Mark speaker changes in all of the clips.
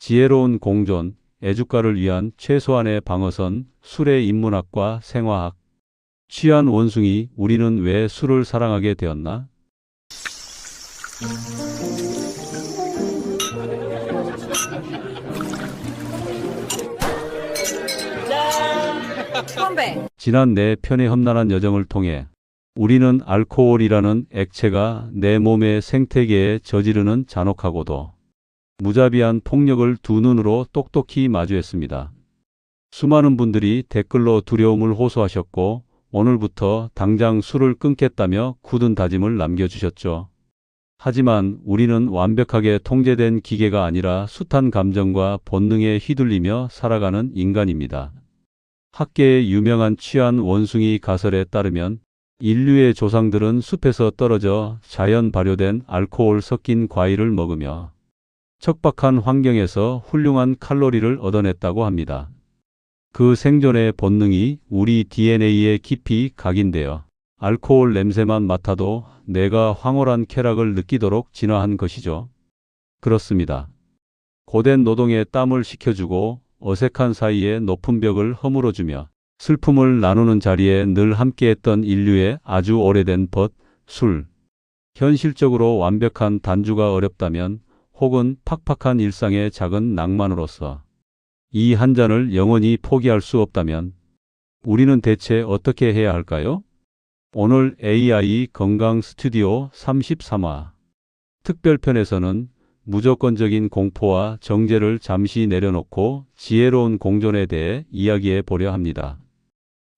Speaker 1: 지혜로운 공존, 애주가를 위한 최소한의 방어선, 술의 인문학과 생화학. 취한 원숭이, 우리는 왜 술을 사랑하게 되었나?
Speaker 2: 선배.
Speaker 1: 지난 네 편의 험난한 여정을 통해 우리는 알코올이라는 액체가 내 몸의 생태계에 저지르는 잔혹하고도 무자비한 폭력을 두 눈으로 똑똑히 마주했습니다. 수많은 분들이 댓글로 두려움을 호소하셨고 오늘부터 당장 술을 끊겠다며 굳은 다짐을 남겨주셨죠. 하지만 우리는 완벽하게 통제된 기계가 아니라 숱한 감정과 본능에 휘둘리며 살아가는 인간입니다. 학계의 유명한 취한 원숭이 가설에 따르면 인류의 조상들은 숲에서 떨어져 자연 발효된 알코올 섞인 과일을 먹으며 척박한 환경에서 훌륭한 칼로리를 얻어냈다고 합니다. 그 생존의 본능이 우리 DNA에 깊이 각인되어 알코올 냄새만 맡아도 내가 황홀한 쾌락을 느끼도록 진화한 것이죠. 그렇습니다. 고된 노동에 땀을 식혀주고 어색한 사이에 높은 벽을 허물어주며 슬픔을 나누는 자리에 늘 함께했던 인류의 아주 오래된 벗, 술. 현실적으로 완벽한 단주가 어렵다면 혹은 팍팍한 일상의 작은 낭만으로서 이 한 잔을 영원히 포기할 수 없다면 우리는 대체 어떻게 해야 할까요? 오늘 AI 건강 스튜디오 33화 특별편에서는 무조건적인 공포와 정죄를 잠시 내려놓고 지혜로운 공존에 대해 이야기해 보려 합니다.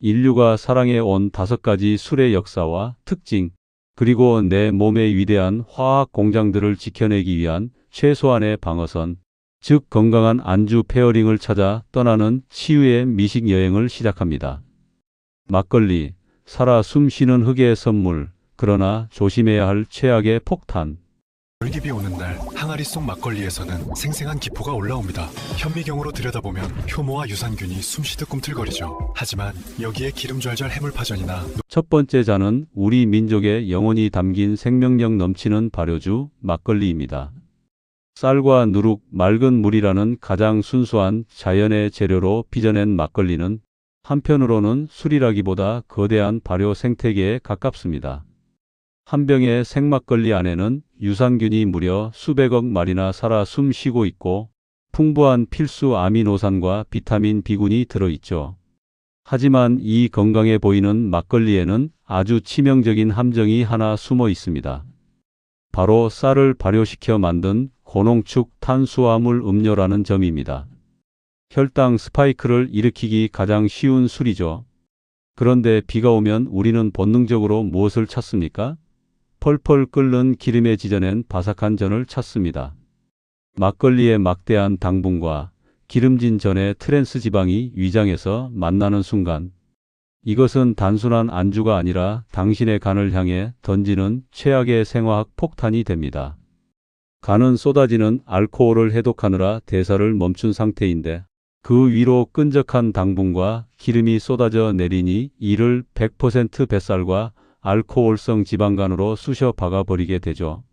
Speaker 1: 인류가 사랑해 온 5가지 술의 역사와 특징, 그리고 내 몸의 위대한 화학 공장들을 지켜내기 위한 최소한의 방어선, 즉 건강한 안주 페어링을 찾아 떠나는 치유의 미식 여행을 시작합니다. 막걸리, 살아 숨쉬는 흙의 선물, 그러나 조심해야 할 최악의 폭탄.
Speaker 3: 물기비 오는 날 항아리 속 막걸리에서는 생생한 기포가 올라옵니다. 현미경으로 들여다보면 효모와 유산균이 숨쉬듯 꿈틀거리죠. 하지만 여기에 기름 좔좔 해물파전이나
Speaker 1: 첫 번째 잔은 우리 민족의 영혼이 담긴 생명력 넘치는 발효주 막걸리입니다. 쌀과 누룩, 맑은 물이라는 가장 순수한 자연의 재료로 빚어낸 막걸리는 한편으로는 술이라기보다 거대한 발효 생태계에 가깝습니다. 한 병의 생막걸리 안에는 유산균이 무려 수백억 마리나 살아 숨쉬고 있고 풍부한 필수 아미노산과 비타민 B군이 들어있죠. 하지만 이 건강해 보이는 막걸리에는 아주 치명적인 함정이 하나 숨어 있습니다. 바로 쌀을 발효시켜 만든 고농축 탄수화물 음료라는 점입니다. 혈당 스파이크를 일으키기 가장 쉬운 술이죠. 그런데 비가 오면 우리는 본능적으로 무엇을 찾습니까? 펄펄 끓는 기름에 지져낸 바삭한 전을 찾습니다. 막걸리의 막대한 당분과 기름진 전의 트랜스 지방이 위장에서 만나는 순간 이것은 단순한 안주가 아니라 당신의 간을 향해 던지는 최악의 생화학 폭탄이 됩니다. 간은 쏟아지는 알코올을 해독하느라 대사를 멈춘 상태인데 그 위로 끈적한 당분과 기름이 쏟아져 내리니 이를 100% 뱃살과 알코올성 지방간으로 쑤셔 박아버리게 되죠.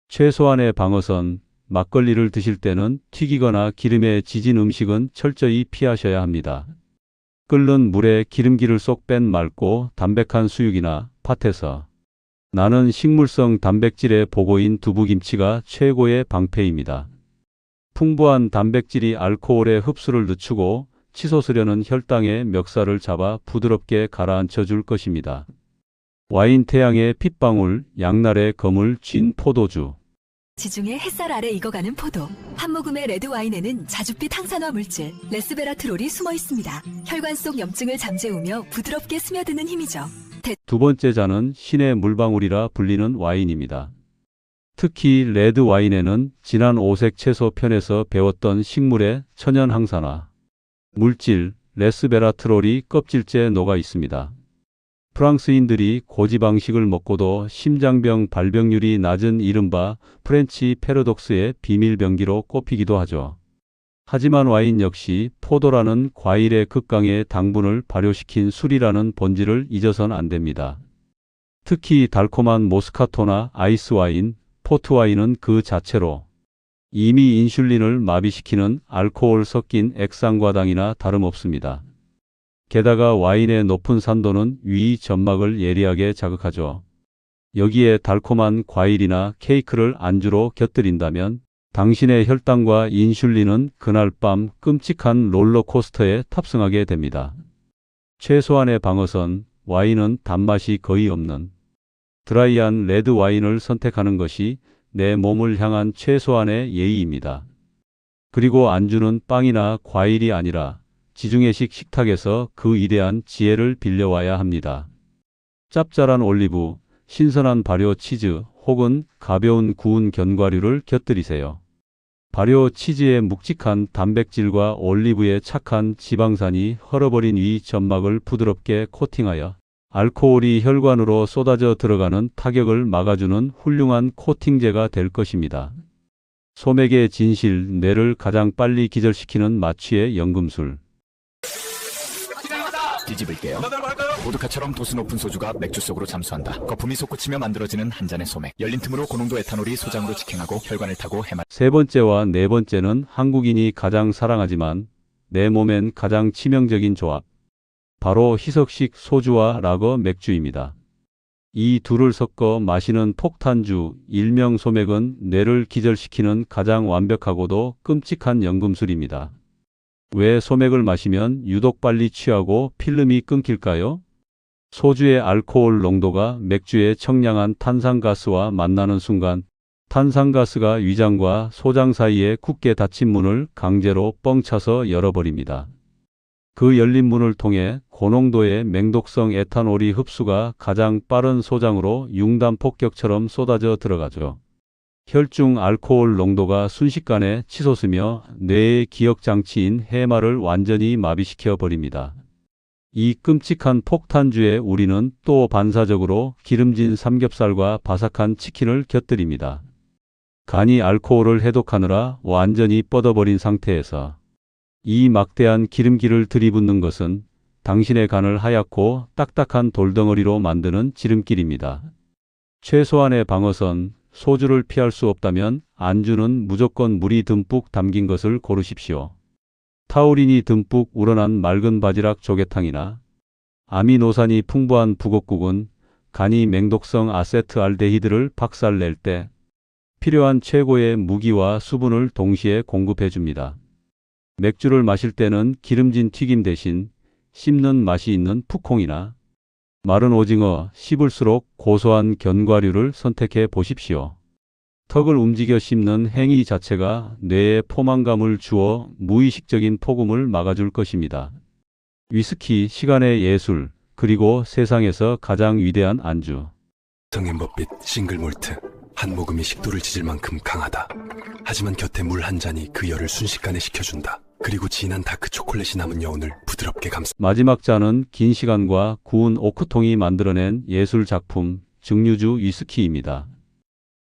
Speaker 1: 최소한의 방어선, 막걸리를 드실 때는 튀기거나 기름에 지진 음식은 철저히 피하셔야 합니다. 끓는 물에 기름기를 쏙 뺀 맑고 담백한 수육이나 팥에서 나는 식물성 단백질의 보고인 두부김치가 최고의 방패입니다. 풍부한 단백질이 알코올의 흡수를 늦추고 치솟으려는 혈당의 멱살을 잡아 부드럽게 가라앉혀 줄 것입니다. 와인 태양의 핏방울, 양날의 검을 쥔 포도주.
Speaker 2: 지중해 햇살 아래 익어가는 포도. 한 모금의 레드 와인에는 자줏빛 항산화 물질 레스베라트롤이 숨어 있습니다. 혈관 속 염증을 잠재우며 부드럽게 스며드는 힘이죠.
Speaker 1: 두 번째 잔은 신의 물방울이라 불리는 와인입니다. 특히 레드 와인에는 지난 오색 채소 편에서 배웠던 식물의 천연 항산화 물질 레스베라트롤이 껍질째 녹아 있습니다. 프랑스인들이 고지방식을 먹고도 심장병 발병률이 낮은 이른바 프렌치 패러독스의 비밀병기로 꼽히기도 하죠. 하지만 와인 역시 포도라는 과일의 극강의 당분을 발효시킨 술이라는 본질을 잊어선 안 됩니다. 특히 달콤한 모스카토나 아이스 와인, 포트 와인은 그 자체로 이미 인슐린을 마비시키는 알코올 섞인 액상과당이나 다름없습니다. 게다가 와인의 높은 산도는 위 점막을 예리하게 자극하죠. 여기에 달콤한 과일이나 케이크를 안주로 곁들인다면 당신의 혈당과 인슐린은 그날 밤 끔찍한 롤러코스터에 탑승하게 됩니다. 최소한의 방어선, 와인은 단맛이 거의 없는 드라이한 레드 와인을 선택하는 것이 내 몸을 향한 최소한의 예의입니다. 그리고 안주는 빵이나 과일이 아니라 지중해식 식탁에서 그 위대한 지혜를 빌려와야 합니다. 짭짤한 올리브, 신선한 발효 치즈 혹은 가벼운 구운 견과류를 곁들이세요. 발효 치즈의 묵직한 단백질과 올리브의 착한 지방산이 헐어버린 위 점막을 부드럽게 코팅하여 알코올이 혈관으로 쏟아져 들어가는 타격을 막아주는 훌륭한 코팅제가 될 것입니다. 소맥의 진실, 뇌를 가장 빨리 기절시키는 마취의 연금술.
Speaker 4: 뒤집을게요. 보드카처럼 도수 높은 소주가 맥주 속으로 잠수한다. 거품이 솟구치며 만들어지는 한 잔의 소맥. 열린 틈으로 고농도 에탄올이 소장으로 직행하고 혈관을 타고 해마.
Speaker 1: 세 번째와 네 번째는 한국인이 가장 사랑하지만 내 몸엔 가장 치명적인 조합. 바로 희석식 소주와 라거 맥주입니다. 이 둘을 섞어 마시는 폭탄주, 일명 소맥은 뇌를 기절시키는 가장 완벽하고도 끔찍한 연금술입니다. 왜 소맥을 마시면 유독 빨리 취하고 필름이 끊길까요? 소주의 알코올 농도가 맥주의 청량한 탄산가스와 만나는 순간 탄산가스가 위장과 소장 사이에 굳게 닫힌 문을 강제로 뻥 차서 열어버립니다. 그 열린 문을 통해 고농도의 맹독성 에탄올이 흡수가 가장 빠른 소장으로 융단 폭격처럼 쏟아져 들어가죠. 혈중 알코올 농도가 순식간에 치솟으며 뇌의 기억장치인 해마를 완전히 마비시켜 버립니다. 이 끔찍한 폭탄주에 우리는 또 반사적으로 기름진 삼겹살과 바삭한 치킨을 곁들입니다. 간이 알코올을 해독하느라 완전히 뻗어버린 상태에서 이 막대한 기름기를 들이붓는 것은 당신의 간을 하얗고 딱딱한 돌덩어리로 만드는 지름길입니다. 최소한의 방어선, 소주를 피할 수 없다면 안주는 무조건 물이 듬뿍 담긴 것을 고르십시오. 타우린이 듬뿍 우러난 맑은 바지락 조개탕이나 아미노산이 풍부한 북엇국은 간이 맹독성 아세트알데히드를 박살낼 때 필요한 최고의 무기와 수분을 동시에 공급해 줍니다. 맥주를 마실 때는 기름진 튀김 대신 씹는 맛이 있는 푸콩이나 마른 오징어, 씹을수록 고소한 견과류를 선택해 보십시오. 턱을 움직여 씹는 행위 자체가 뇌에 포만감을 주어 무의식적인 폭음을 막아줄 것입니다. 위스키, 시간의 예술, 그리고 세상에서 가장 위대한 안주.
Speaker 3: 성인법빛 싱글몰트. 한 모금이 식도를 찢을 만큼 강하다. 하지만 곁에 물 한 잔이 그 열을 순식간에 식혀준다. 그리고 진한 다크 초콜릿이 남은 여운을 부드럽게 감싸.
Speaker 1: 마지막 잔은 긴 시간과 구운 오크통이 만들어낸 예술 작품, 증류주 위스키입니다.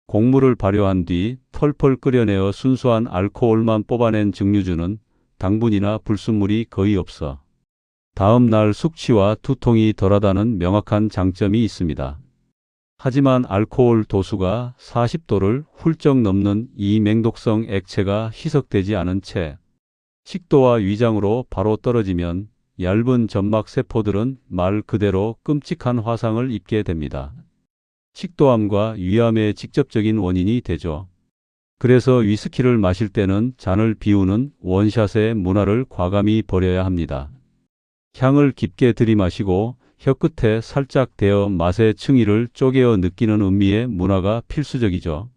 Speaker 1: 곡물을 발효한 뒤 펄펄 끓여내어 순수한 알코올만 뽑아낸 증류주는 당분이나 불순물이 거의 없어 다음 날 숙취와 두통이 덜하다는 명확한 장점이 있습니다. 하지만 알코올 도수가 40도를 훌쩍 넘는 이 맹독성 액체가 희석되지 않은 채 식도와 위장으로 바로 떨어지면 얇은 점막 세포들은 말 그대로 끔찍한 화상을 입게 됩니다. 식도암과 위암의 직접적인 원인이 되죠. 그래서 위스키를 마실 때는 잔을 비우는 원샷의 문화를 과감히 버려야 합니다. 향을 깊게 들이마시고 혀끝에 살짝 대어 맛의 층위를 쪼개어 느끼는 음미의 문화가 필수적이죠.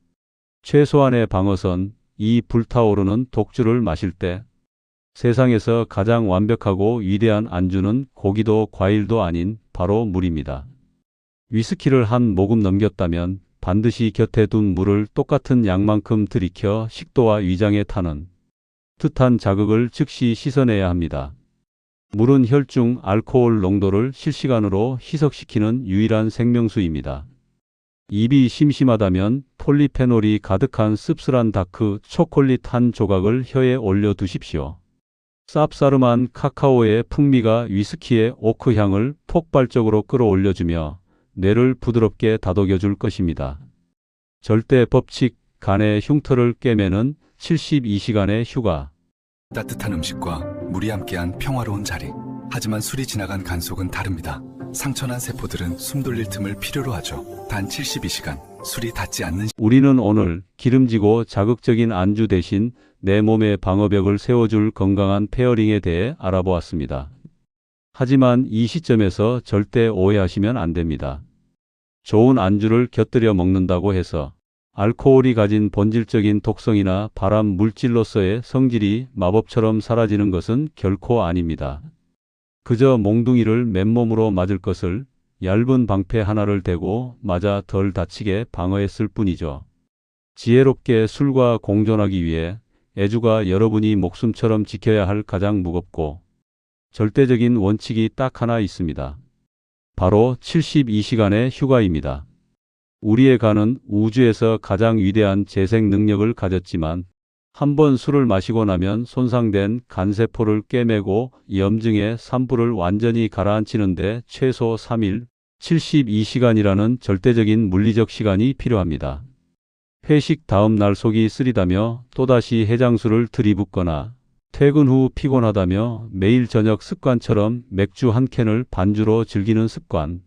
Speaker 1: 최소한의 방어선, 이 불타오르는 독주를 마실 때 세상에서 가장 완벽하고 위대한 안주는 고기도 과일도 아닌 바로 물입니다. 위스키를 한 모금 넘겼다면 반드시 곁에 둔 물을 똑같은 양만큼 들이켜 식도와 위장에 타는 듯한 자극을 즉시 씻어내야 합니다. 물은 혈중 알코올 농도를 실시간으로 희석시키는 유일한 생명수입니다. 입이 심심하다면 폴리페놀이 가득한 씁쓸한 다크 초콜릿 한 조각을 혀에 올려두십시오. 쌉싸름한 카카오의 풍미가 위스키의 오크 향을 폭발적으로 끌어올려주며 뇌를 부드럽게 다독여 줄 것입니다. 절대 법칙, 간의 흉터를 꿰매는 72시간의 휴가.
Speaker 5: 따뜻한 음식과 물이 함께한 평화로운 자리. 하지만 술이 지나간 간 속은 다릅니다. 상처난 세포들은 숨 돌릴 틈을 필요로 하죠. 단 72시간, 술이 닿지 않는
Speaker 1: 우리는 오늘 기름지고 자극적인 안주 대신 내 몸의 방어벽을 세워줄 건강한 페어링에 대해 알아보았습니다. 하지만 이 시점에서 절대 오해하시면 안 됩니다. 좋은 안주를 곁들여 먹는다고 해서 알코올이 가진 본질적인 독성이나 발암 물질로서의 성질이 마법처럼 사라지는 것은 결코 아닙니다. 그저 몽둥이를 맨몸으로 맞을 것을 얇은 방패 하나를 대고 맞아 덜 다치게 방어했을 뿐이죠. 지혜롭게 술과 공존하기 위해 애주가 여러분이 목숨처럼 지켜야 할 가장 무겁고 절대적인 원칙이 딱 하나 있습니다. 바로 72시간의 휴가입니다. 우리의 간은 우주에서 가장 위대한 재생 능력을 가졌지만 한번 술을 마시고 나면 손상된 간세포를 꿰매고 염증의 산불을 완전히 가라앉히는데 최소 3일, 72시간이라는 절대적인 물리적 시간이 필요합니다. 회식 다음 날 속이 쓰리다며 또다시 해장술을 들이붓거나 퇴근 후 피곤하다며 매일 저녁 습관처럼 맥주 한 캔을 반주로 즐기는 습관.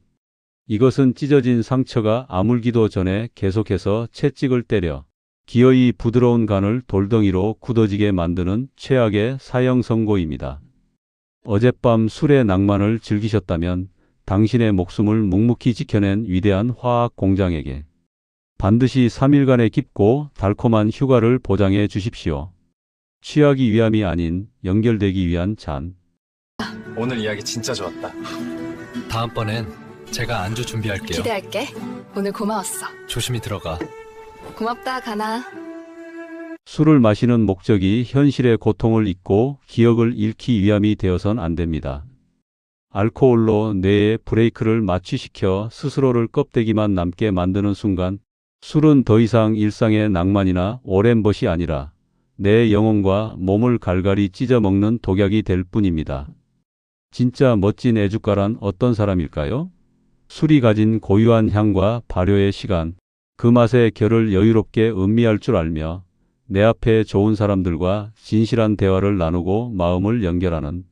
Speaker 1: 이것은 찢어진 상처가 아물기도 전에 계속해서 채찍을 때려 기어이 부드러운 간을 돌덩이로 굳어지게 만드는 최악의 사형 선고입니다. 어젯밤 술의 낭만을 즐기셨다면 당신의 목숨을 묵묵히 지켜낸 위대한 화학 공장에게 반드시 3일간의 깊고 달콤한 휴가를 보장해 주십시오. 취하기 위함이 아닌 연결되기 위한 잔.
Speaker 5: 오늘 이야기 진짜 좋았다. 다음번엔 제가 안주 준비할게요.
Speaker 6: 기대할게. 오늘 고마웠어.
Speaker 5: 조심히 들어가.
Speaker 6: 고맙다, 가나.
Speaker 1: 술을 마시는 목적이 현실의 고통을 잊고 기억을 잃기 위함이 되어선 안 됩니다. 알코올로 뇌에 브레이크를 마취시켜 스스로를 껍데기만 남게 만드는 순간 술은 더 이상 일상의 낭만이나 오랜 것이 아니라 내 영혼과 몸을 갈갈이 찢어먹는 독약이 될 뿐입니다. 진짜 멋진 애주가란 어떤 사람일까요? 술이 가진 고유한 향과 발효의 시간, 그 맛의 결을 여유롭게 음미할 줄 알며 내 앞에 좋은 사람들과 진실한 대화를 나누고 마음을 연결하는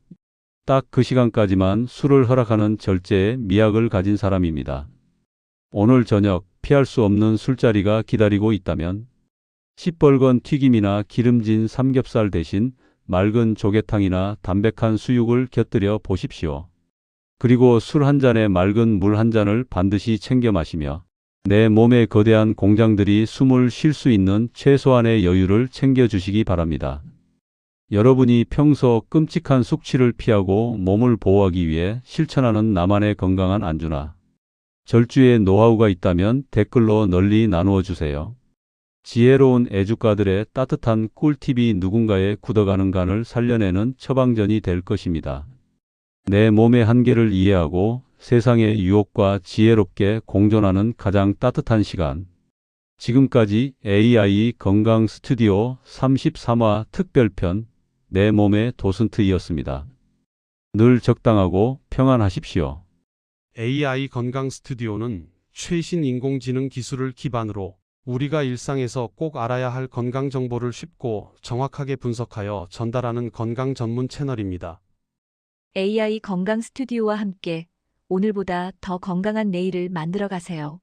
Speaker 1: 딱 그 시간까지만 술을 허락하는 절제의 미학을 가진 사람입니다. 오늘 저녁 피할 수 없는 술자리가 기다리고 있다면 시뻘건 튀김이나 기름진 삼겹살 대신 맑은 조개탕이나 담백한 수육을 곁들여 보십시오. 그리고 술 한 잔에 맑은 물 한 잔을 반드시 챙겨 마시며 내 몸의 거대한 공장들이 숨을 쉴 수 있는 최소한의 여유를 챙겨주시기 바랍니다. 여러분이 평소 끔찍한 숙취를 피하고 몸을 보호하기 위해 실천하는 나만의 건강한 안주나 절주의 노하우가 있다면 댓글로 널리 나누어 주세요. 지혜로운 애주가들의 따뜻한 꿀팁이 누군가의 굳어가는 간을 살려내는 처방전이 될 것입니다. 내 몸의 한계를 이해하고 세상의 유혹과 지혜롭게 공존하는 가장 따뜻한 시간. 지금까지 AI 건강 스튜디오 33화 특별편 내 몸의 도슨트이었습니다. 늘 적당하고 평안하십시오.
Speaker 7: AI 건강 스튜디오는 최신 인공지능 기술을 기반으로 우리가 일상에서 꼭 알아야 할 건강 정보를 쉽고 정확하게 분석하여 전달하는 건강 전문 채널입니다.
Speaker 8: AI 건강 스튜디오와 함께 오늘보다 더 건강한 내일을 만들어 가세요.